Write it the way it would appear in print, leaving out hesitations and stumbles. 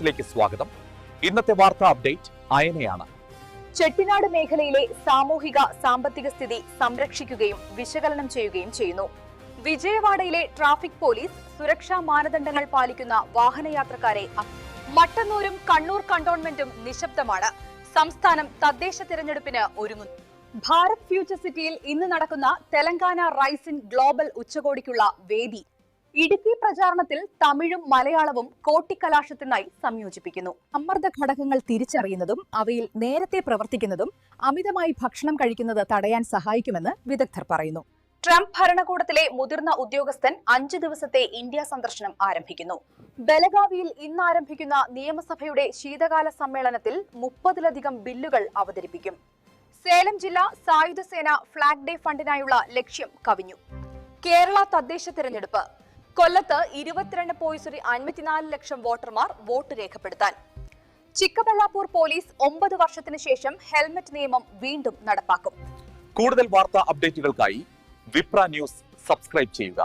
ന്യൂസിലേക്ക് സ്വാഗതം. ഇന്നത്തെ വാർത്താ അപ്ഡേറ്റ് അയനയാണ്. ചെട്ടിനാട് മേഖലയിലെ സാമൂഹിക സാമ്പത്തിക സ്ഥിതി സംരക്ഷിക്കുകയും വിശകലനം ചെയ്യുകയും ചെയ്യുന്നു. വിജയവാഡയിലെ ട്രാഫിക് പോലീസ് സുരക്ഷാ മാനദണ്ഡങ്ങൾ പാലിക്കുന്ന വാഹനയാത്രക്കാരെ മട്ടന്നൂരും കണ്ണൂർ കണ്ടോൺമെന്റും നിശബ്ദമാണ്. സംസ്ഥാനം തദ്ദേശ തിരഞ്ഞെടുപ്പിന് ഒരുങ്ങുന്നു. ഭാരത് ഫ്യൂച്ചർ സിറ്റിയിൽ ഇന്ന് നടക്കുന്ന തെലങ്കാന റൈസ് ഇൻ ഗ്ലോബൽ ഉച്ചകോടിക്കുള്ള വേദി. ഇടുക്കി പ്രചാരണത്തിൽ തമിഴും മലയാളവും കോട്ടിക്കലാശത്തിനായി സംയോജിപ്പിക്കുന്നു. സമ്മർദ്ദ ഘടകങ്ങൾ തിരിച്ചറിയുന്നതും അവയിൽ നേരത്തെ പ്രവർത്തിക്കുന്നതും അമിതമായി ഭക്ഷണം കഴിക്കുന്നത് തടയാൻ സഹായിക്കുമെന്ന് വിദഗ്ധർ പറയുന്നു. ട്രംപ് ഭരണകൂടത്തിലെ മുതിർന്ന ഉദ്യോഗസ്ഥൻ 5 ദിവസത്തെ ഇന്ത്യ സന്ദർശനം ആരംഭിക്കുന്നു. ബലഗാവിയിൽ ഇന്ന് ആരംഭിക്കുന്ന നിയമസഭയുടെ ശീതകാല സമ്മേളനത്തിൽ 30-ലധികം ബില്ലുകൾ അവതരിപ്പിക്കും. സേലം ജില്ലാ സായുധ സേന ഫ്ളാഗ് ഡേ ഫണ്ടിനായുള്ള ലക്ഷ്യം കവിഞ്ഞു. കേരള തദ്ദേശ തിരഞ്ഞെടുപ്പ്. കൊല്ലത്ത് 22.54 ലക്ഷം വോട്ടർമാർ വോട്ട് രേഖപ്പെടുത്താൻ. ചിക്കബള്ളാപൂർ പോലീസ് 9 വർഷത്തിന് ശേഷം ഹെൽമറ്റ് നിയമം വീണ്ടും നടപ്പാക്കും. കൂടുതൽ വാർത്താ അപ്ഡേറ്റുകൾക്കായി വിപ്ര ന്യൂസ് സബ്സ്ക്രൈബ് ചെയ്യുക.